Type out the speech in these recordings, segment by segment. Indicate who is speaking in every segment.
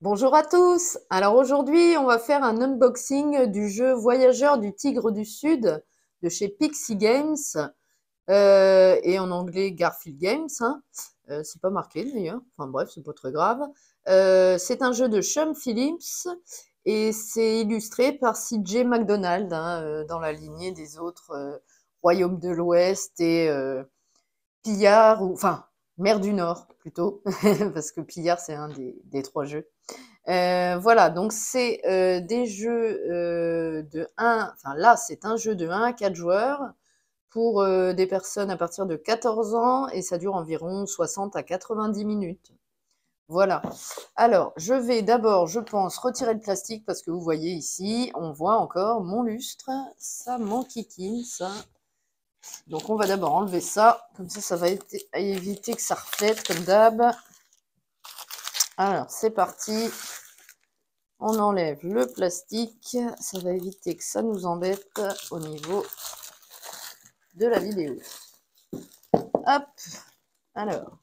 Speaker 1: Bonjour à tous. Alors aujourd'hui, on va faire un unboxing du jeu Voyageurs du Tigre du Sud de chez Pixie Games et en anglais Garfield Games. C'est pas marqué d'ailleurs. Enfin bref, c'est pas très grave. C'est un jeu de Sean Phillips et c'est illustré par CJ McDonald dans la lignée des autres Royaumes de l'Ouest et Pillard ou enfin Mer du Nord plutôt parce que Pillard c'est un des trois jeux. Voilà, donc c'est des jeux de 1, enfin là c'est un jeu de 1 à 4 joueurs pour des personnes à partir de 14 ans et ça dure environ 60 à 90 minutes. Voilà. Alors, je vais d'abord, je pense, retirer le plastique parce que vous voyez ici, on voit encore mon lustre. Ça m'enquiquine, ça. Donc, on va d'abord enlever ça. Comme ça va éviter que ça reflète comme d'hab. Alors, c'est parti. On enlève le plastique, ça va éviter que ça nous embête au niveau de la vidéo. Hop, alors,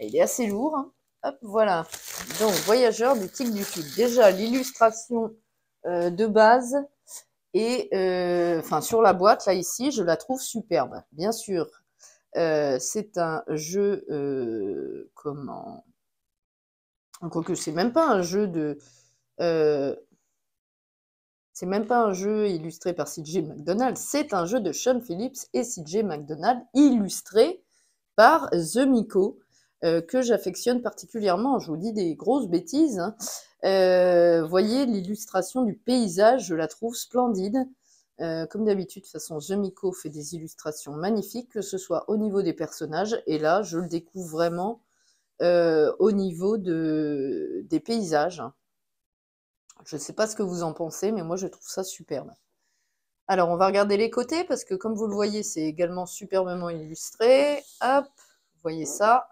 Speaker 1: il est assez lourd. Hop, voilà. Donc, Voyageurs du Tigre du Sud. Déjà, l'illustration de base et enfin sur la boîte, là ici, je la trouve superbe. Bien sûr, c'est un jeu, comment... Quoique, c'est même pas un jeu de... c'est même pas un jeu illustré par CJ McDonald, c'est un jeu de Sean Phillips et CJ McDonald illustré par The Miko, que j'affectionne particulièrement. Je vous dis des grosses bêtises. Voyez l'illustration du paysage, je la trouve splendide. Comme d'habitude, de toute façon, The Miko fait des illustrations magnifiques, que ce soit au niveau des personnages, et là, je le découvre vraiment au niveau des paysages. Je ne sais pas ce que vous en pensez, mais moi je trouve ça superbe. Alors on va regarder les côtés parce que comme vous le voyez, c'est également superbement illustré. Hop, vous voyez ça.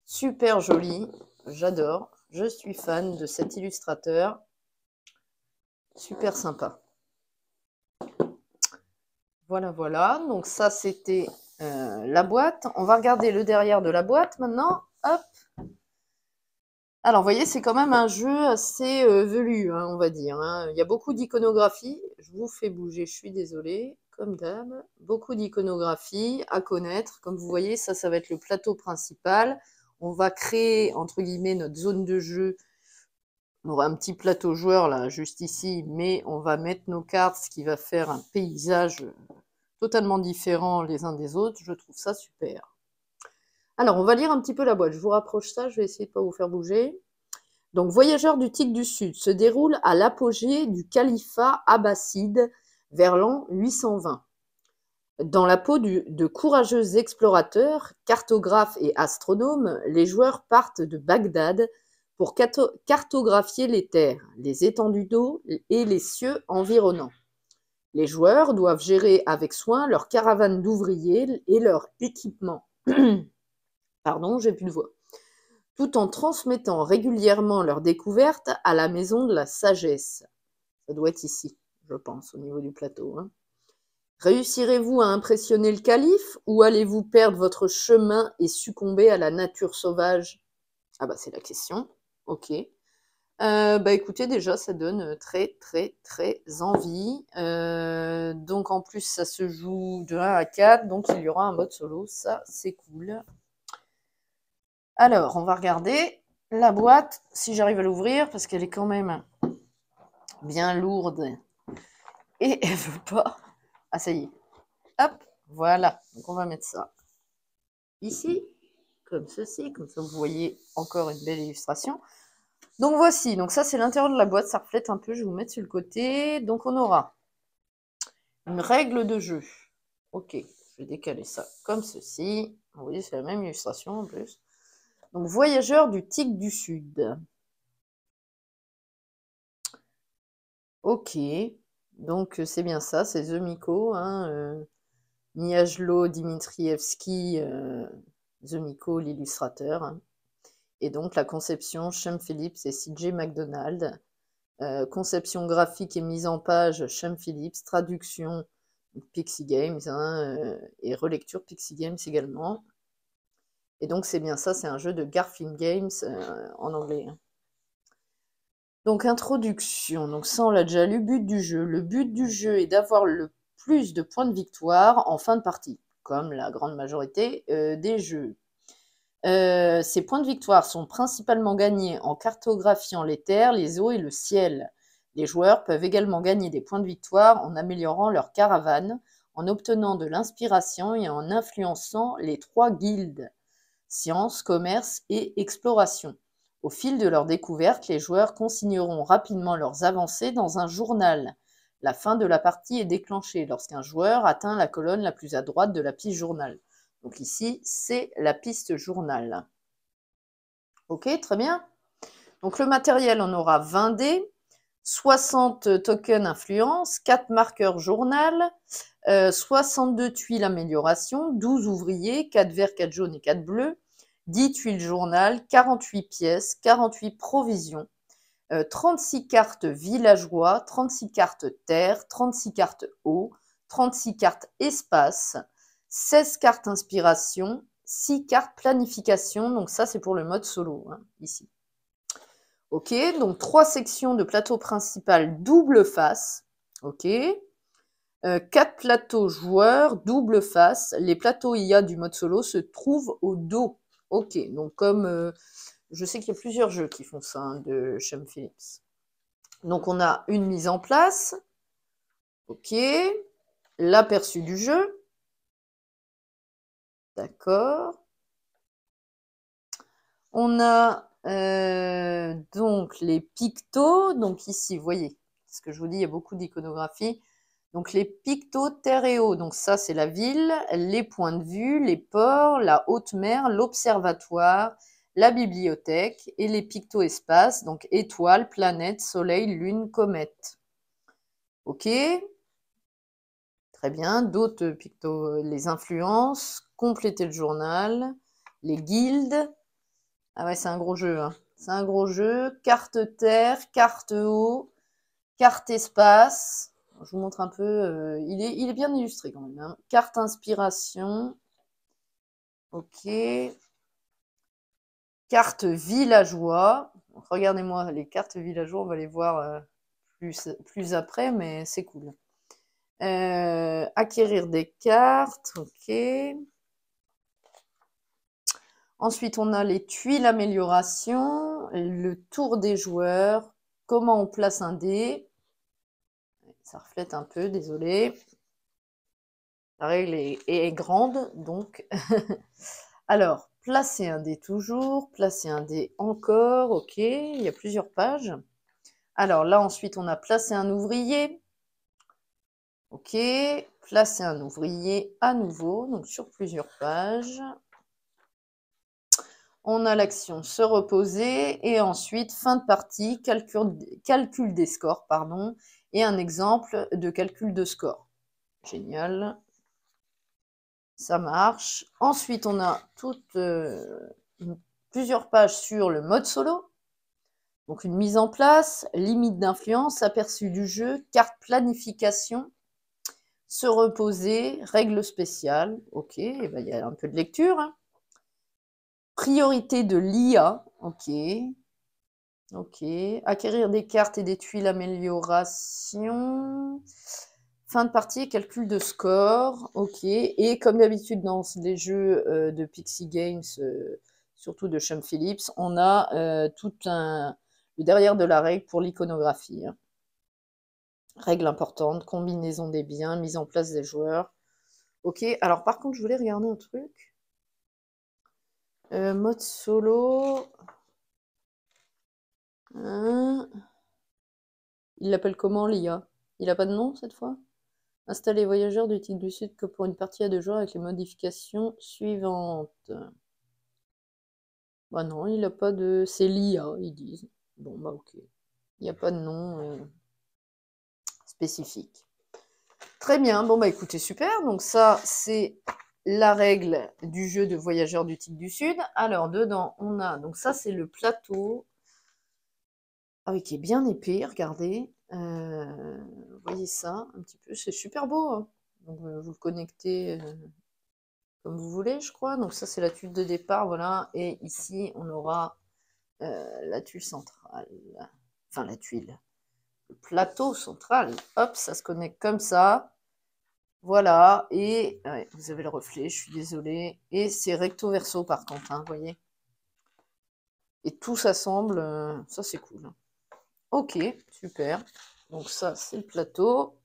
Speaker 1: Super joli, j'adore. Je suis fan de cet illustrateur. Super sympa. Voilà, voilà. Donc ça c'était la boîte. On va regarder le derrière de la boîte maintenant. Hop. Alors, vous voyez, c'est quand même un jeu assez velu, on va dire. Il y a beaucoup d'iconographie. Je vous fais bouger, je suis désolée, comme d'hab. Beaucoup d'iconographie à connaître. Comme vous voyez, ça va être le plateau principal. On va créer, entre guillemets, notre zone de jeu. On aura un petit plateau joueur, là, juste ici, mais on va mettre nos cartes, ce qui va faire un paysage totalement différent les uns des autres. Je trouve ça super. Alors, on va lire un petit peu la boîte. Je vous rapproche ça, je vais essayer de ne pas vous faire bouger. Donc, Voyageurs du Tigre du Sud se déroule à l'apogée du califat abbasside vers l'an 820. Dans la peau de courageux explorateurs, cartographes et astronomes, les joueurs partent de Bagdad pour cartographier les terres, les étendues d'eau et les cieux environnants. Les joueurs doivent gérer avec soin leur caravane d'ouvriers et leur équipement. Pardon, j'ai plus de voix. Tout en transmettant régulièrement leurs découvertes à la maison de la sagesse. Ça doit être ici, je pense, au niveau du plateau. Réussirez-vous à impressionner le calife ou allez-vous perdre votre chemin et succomber à la nature sauvage? Ah bah c'est la question. Ok. Bah écoutez, déjà ça donne très très très envie. Donc en plus ça se joue de 1 à 4, donc il y aura un mode solo, ça c'est cool. Alors, on va regarder la boîte, si j'arrive à l'ouvrir, parce qu'elle est quand même bien lourde. Et elle veut pas. Ah, ça y est. Hop, voilà. Donc, on va mettre ça ici, comme ceci. Comme ça, vous voyez encore une belle illustration. Donc, voici. Donc, ça, c'est l'intérieur de la boîte. Ça reflète un peu. Je vais vous mettre sur le côté. Donc, on aura une règle de jeu. Ok, je vais décaler ça comme ceci. Vous voyez, c'est la même illustration en plus. Donc, Voyageurs du Tigre du Sud. Ok, donc c'est bien ça, c'est The Miko, Miajlo Dimitrievski, The Miko, l'illustrateur. Et donc la conception, Sean Phillips et CJ McDonald. Conception graphique et mise en page, Sean Phillips. Traduction, Pixie Games, et relecture Pixie Games également. Et donc c'est bien ça, c'est un jeu de Garfield Games en anglais. Donc, introduction. Donc, ça, on l'a déjà lu. But du jeu. Le but du jeu est d'avoir le plus de points de victoire en fin de partie, comme la grande majorité des jeux. Ces points de victoire sont principalement gagnés en cartographiant les terres, les eaux et le ciel. Les joueurs peuvent également gagner des points de victoire en améliorant leur caravane, en obtenant de l'inspiration et en influençant les 3 guildes, science, commerce et exploration. Au fil de leur découverte, les joueurs consigneront rapidement leurs avancées dans un journal. La fin de la partie est déclenchée lorsqu'un joueur atteint la colonne la plus à droite de la piste journal. Donc ici, c'est la piste journal. Ok, très bien. Donc le matériel, on aura 20 dés, 60 tokens influence, 4 marqueurs journal, 62 tuiles amélioration, 12 ouvriers, 4 verts, 4 jaunes et 4 bleus, 10 tuiles journal, 48 pièces, 48 provisions, 36 cartes villageois, 36 cartes terre, 36 cartes eau, 36 cartes espace, 16 cartes inspiration, 6 cartes planification. Donc ça, c'est pour le mode solo, hein, ici. Ok, donc 3 sections de plateau principal double face. Ok. 4 plateaux joueurs double face. Les plateaux IA du mode solo se trouvent au dos. Ok, donc comme je sais qu'il y a plusieurs jeux qui font ça, hein, de Shem Phillips. Donc on a une mise en place. Ok. L'aperçu du jeu. D'accord. On a donc les pictos. Donc ici, vous voyez, ce que je vous dis, il y a beaucoup d'iconographie. Donc les pictos terre et eau. Donc ça, c'est la ville, les points de vue, les ports, la haute mer, l'observatoire, la bibliothèque et les pictos espaces. Donc étoiles, planètes, soleil, lune, comète. Ok. Très bien. D'autres pictos, les influences, compléter le journal, les guildes. Ah ouais, c'est un gros jeu, hein. C'est un gros jeu. Carte terre, carte eau, carte espace. Je vous montre un peu. Il est bien illustré quand même, hein. Carte inspiration. Ok. Carte villageois. Regardez-moi les cartes villageois, on va les voir plus après, mais c'est cool. Acquérir des cartes. Ok. Ensuite, on a les tuiles amélioration, le tour des joueurs, comment on place un dé. Ça reflète un peu, désolé. La règle est grande, donc. Alors, placer un dé toujours, placer un dé encore, ok, il y a plusieurs pages. Alors là, ensuite, on a placé un ouvrier. Ok, placer un ouvrier à nouveau, donc sur plusieurs pages. On a l'action se reposer et ensuite fin de partie, calcul des scores, pardon, et un exemple de calcul de score. Génial. Ça marche. Ensuite, on a plusieurs pages sur le mode solo. Donc une mise en place, limite d'influence, aperçu du jeu, carte planification, se reposer, règles spéciales. Ok, et ben, il y a un peu de lecture, hein. Priorité de l'IA. Ok. Ok. Acquérir des cartes et des tuiles amélioration. Fin de partie, calcul de score. Ok. Et comme d'habitude dans les jeux de Pixie Games, surtout de Shem Phillips, on a le derrière de la règle pour l'iconographie, hein. Règle importante, combinaison des biens, mise en place des joueurs. Ok. Alors par contre, je voulais regarder un truc. Mode solo. Hein. Il l'appelle comment, l'IA? Il n'a pas de nom cette fois? Installer voyageurs du Tigre du Sud que pour une partie à 2 joueurs avec les modifications suivantes. Bah non, il n'a pas de... C'est l'IA, ils disent. Bon, bah ok. Il n'y a pas de nom spécifique. Très bien, bon bah écoutez, super. Donc ça, c'est la règle du jeu de voyageurs du Tigre du Sud. Alors, dedans, on a... Donc ça, c'est le plateau. Ah oui, qui est bien épais, regardez. Vous voyez ça, un petit peu. C'est super beau, hein. Donc, vous le connectez comme vous voulez, je crois. Donc ça, c'est la tuile de départ, voilà. Et ici, on aura la tuile centrale. enfin la tuile, le plateau central. Hop, ça se connecte comme ça. Voilà, et ouais, vous avez le reflet, je suis désolée. Et c'est recto verso par contre, hein, vous voyez. Et tout s'assemble, ça c'est cool. Ok, super. Donc ça, c'est le plateau.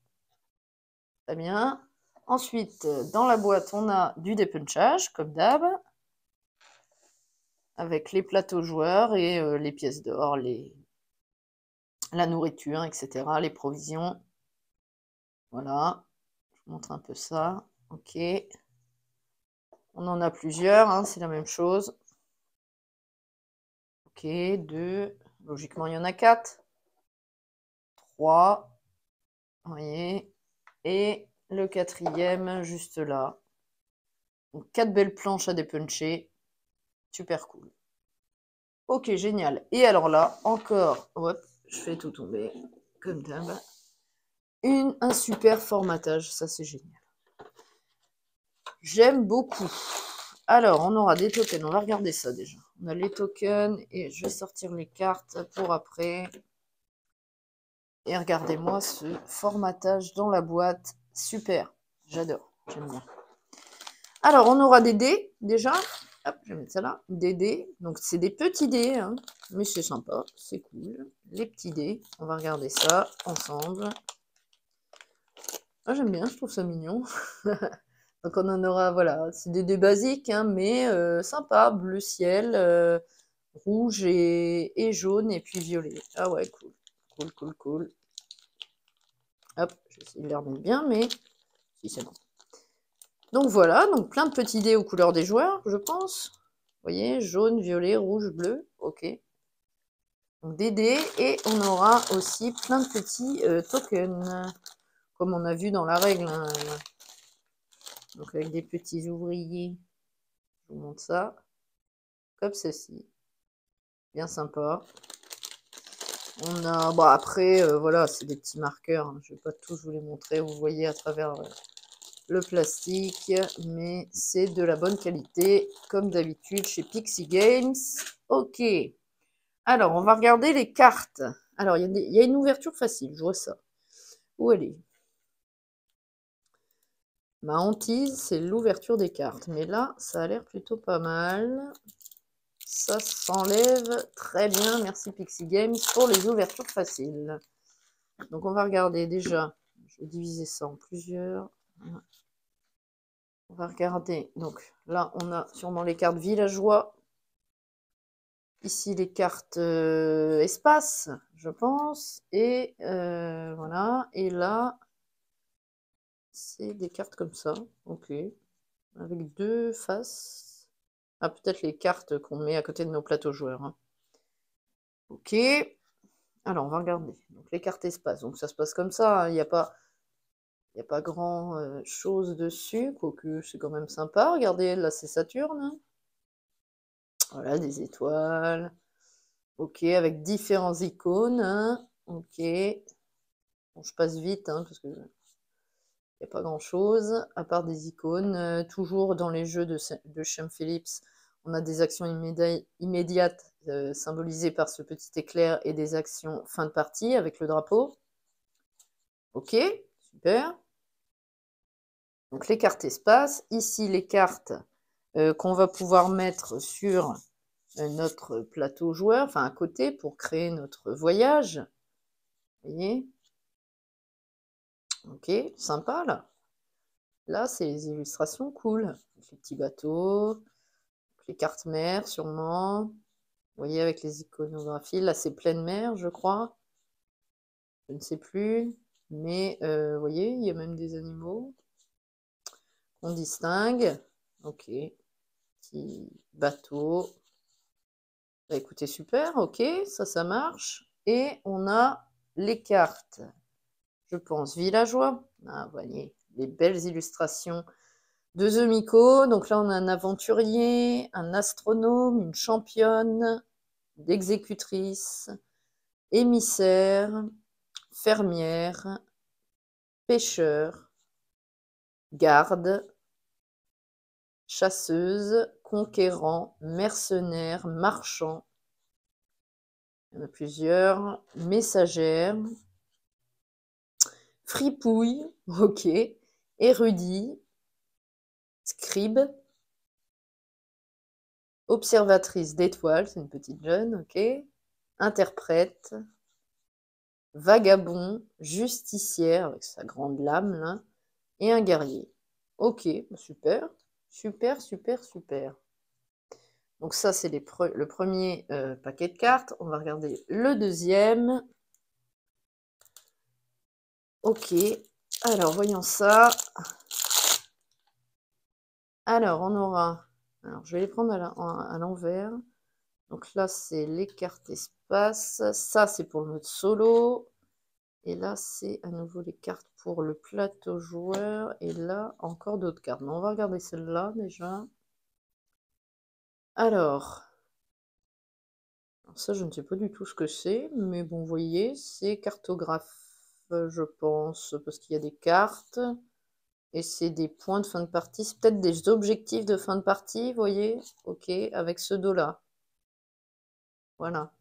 Speaker 1: Très bien. Ensuite, dans la boîte, on a du dépunchage, comme d'hab, avec les plateaux joueurs et les pièces d'or, la nourriture, etc., les provisions. Voilà, je vous montre un peu ça. Ok. On en a plusieurs, hein, c'est la même chose. Ok, 2. Logiquement, il y en a 4. 3. Vous voyez. Et le quatrième, juste là. Donc, 4 belles planches à dépuncher. Super cool. Ok, génial. Et alors là, encore, hop, je fais tout tomber, comme d'hab. Un super formatage, ça c'est génial. J'aime beaucoup. Alors, on aura des tokens, on va regarder ça déjà. On a les tokens et je vais sortir les cartes pour après. Et regardez-moi ce formatage dans la boîte. Super, j'adore, j'aime bien. Alors, on aura des dés déjà. Hop, je vais mettre ça là. Des dés. Donc, c'est des petits dés, hein, mais c'est sympa, c'est cool. Les petits dés, on va regarder ça ensemble. Ah, j'aime bien, je trouve ça mignon. Donc, on en aura, voilà, c'est des dés basiques, hein, mais sympa. Bleu ciel, rouge et jaune, et puis violet. Ah ouais, cool. Cool, cool, cool. Hop, je vais essayer de les remettre bien, mais si c'est bon. Donc voilà, donc plein de petits dés aux couleurs des joueurs, je pense. Vous voyez, jaune, violet, rouge, bleu, ok. Donc des dés, et on aura aussi plein de petits tokens, comme on a vu dans la règle. Hein. Donc avec des petits ouvriers, je vous montre ça, comme ceci. Bien sympa. On a, bon après, voilà, c'est des petits marqueurs, hein. Je ne vais pas tous vous les montrer, vous voyez à travers le plastique, mais c'est de la bonne qualité, comme d'habitude chez Pixie Games. Ok, alors on va regarder les cartes. Alors il y a une ouverture facile, je vois ça. Où elle est? Ma hantise, c'est l'ouverture des cartes, mais là, ça a l'air plutôt pas mal. Ça s'enlève très bien, merci Pixie Games pour les ouvertures faciles. Donc on va regarder déjà, je vais diviser ça en plusieurs. On va regarder, donc là on a sûrement les cartes villageois. Ici les cartes espace, je pense. Et voilà, et là, c'est des cartes comme ça, ok. Avec deux faces. Ah, peut-être les cartes qu'on met à côté de nos plateaux joueurs. Hein. Ok. Alors, on va regarder. Donc, les cartes espace. Donc, ça se passe comme ça. Hein. Il n'y a pas grand chose dessus. Quoique, c'est quand même sympa. Regardez, là, c'est Saturne. Hein. Voilà, des étoiles. Ok, avec différents icônes. Hein. Ok. Bon, je passe vite, hein, parce que il n'y a pas grand-chose, à part des icônes. Toujours dans les jeux de Shem Phillips, on a des actions immédiates symbolisées par ce petit éclair et des actions fin de partie avec le drapeau. Ok, super. Donc les cartes espace. Ici, les cartes qu'on va pouvoir mettre sur notre plateau joueur, enfin à côté, pour créer notre voyage. Vous voyez? Ok, sympa là. Là, c'est les illustrations cool. Les petits bateaux, les cartes mères sûrement. Vous voyez, avec les iconographies. Là, c'est pleine mer, je crois. Je ne sais plus. Mais, vous voyez, il y a même des animaux qu'on distingue. Ok. Petit bateau. Bah, écoutez, super. Ok, ça marche. Et on a les cartes, je pense, villageois. Ah, vous voyez, les belles illustrations de The Miko. Donc là, on a un aventurier, un astronome, une championne, d'exécutrice, émissaire, fermière, pêcheur, garde, chasseuse, conquérant, mercenaire, marchand, Il y en a plusieurs. Messagère. Fripouille. Ok. Érudit. Scribe. Observatrice d'étoiles. C'est une petite jeune. Ok. Interprète. Vagabond. Justicière avec sa grande lame là. Et un guerrier. Ok. Super. Super, super, super. Donc ça, c'est le premier paquet de cartes. On va regarder le deuxième. Ok. Alors, voyons ça. Alors, on aura... Alors, je vais les prendre à l'envers. Donc là, c'est les cartes espace. Ça, c'est pour le mode solo. Et là, c'est à nouveau les cartes pour le plateau joueur. Et là, encore d'autres cartes. Mais on va regarder celle-là déjà. Alors, ça, je ne sais pas du tout ce que c'est. Mais bon, vous voyez, c'est cartographe, je pense, parce qu'il y a des cartes. Et c'est des points de fin de partie. C'est peut-être des objectifs de fin de partie, vous voyez? Ok, avec ce dos-là. Voilà.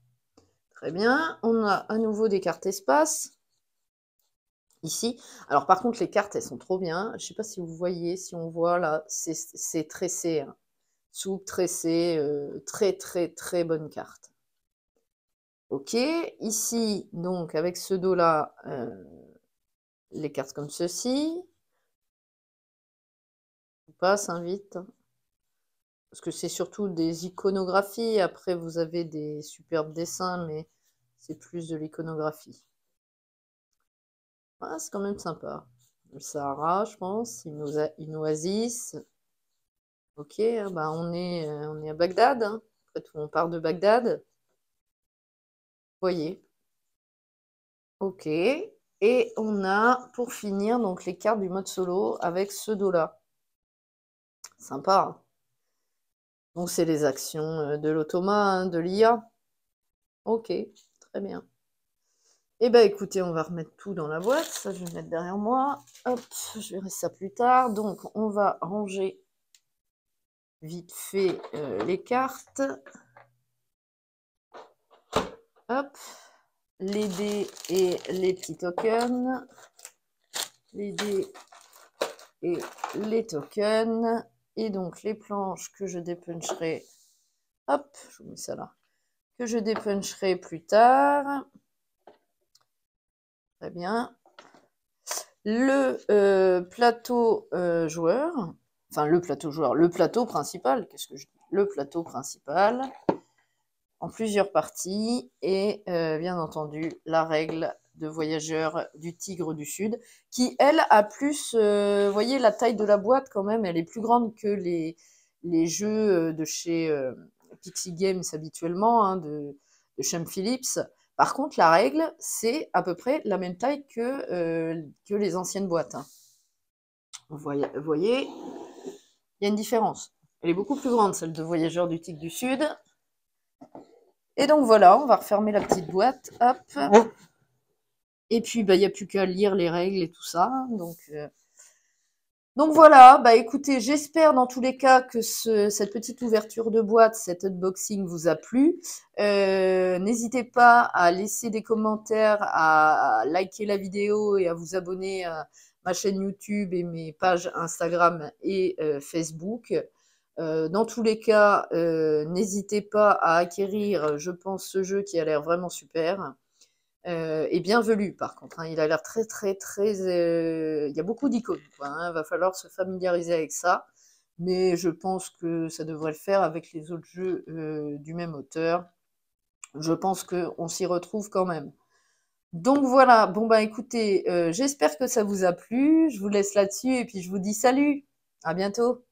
Speaker 1: Très bien. On a à nouveau des cartes espace. Ici. Alors par contre, les cartes, elles sont trop bien. Je ne sais pas si vous voyez, si on voit là, c'est tressé. Hein. Souple, tressé, très très très bonne carte. Ok, ici, donc avec ce dos-là, les cartes comme ceci. On passe, hein, vite. Parce que c'est surtout des iconographies. Après, vous avez des superbes dessins, mais c'est plus de l'iconographie. Ah, c'est quand même sympa. Le Sahara, je pense, une oasis. Ok, bah on est à Bagdad. Hein. Après tout, on part de Bagdad. Vous voyez. Ok. Et on a, pour finir, donc les cartes du mode solo avec ce dos-là. Sympa. Hein. Donc, c'est les actions de l'automa, hein, de l'IA. Ok, très bien. Eh bien, écoutez, on va remettre tout dans la boîte. Ça, je vais le mettre derrière moi. Hop, je verrai ça plus tard. Donc, on va ranger vite fait les cartes. Hop, les dés et les petits tokens. Les dés et les tokens. Et donc, les planches que je dépuncherai. Hop, je vous mets ça là. Que je dépuncherai plus tard. Très bien. Le plateau joueur. Enfin, le plateau joueur. Le plateau principal. Qu'est-ce que je dis? Le plateau principal. En plusieurs parties. Et bien entendu, la règle de voyageur du Tigre du Sud. Qui, elle, a plus... vous voyez, la taille de la boîte, quand même, elle est plus grande que les jeux de chez Pixie Games habituellement, hein, de Shem Phillips. Par contre, la règle, c'est à peu près la même taille que les anciennes boîtes. Hein. Vous voyez, il y a une différence. Elle est beaucoup plus grande, celle de Voyageurs du Tigre du Sud. Et donc voilà, on va refermer la petite boîte. Hop. Et puis, bah, il n'y a plus qu'à lire les règles et tout ça. Donc voilà, bah écoutez, j'espère dans tous les cas que cette petite ouverture de boîte, cet unboxing vous a plu. N'hésitez pas à laisser des commentaires, à liker la vidéo et à vous abonner à ma chaîne YouTube et mes pages Instagram et Facebook. Dans tous les cas, n'hésitez pas à acquérir, je pense, ce jeu qui a l'air vraiment super. Et bienvenue par contre, hein, il a l'air très très très... il y a beaucoup d'icônes, hein, va falloir se familiariser avec ça, mais je pense que ça devrait le faire avec les autres jeux du même auteur. Je pense qu'on s'y retrouve quand même. Donc voilà, bon bah écoutez, j'espère que ça vous a plu, je vous laisse là-dessus et puis je vous dis salut, à bientôt.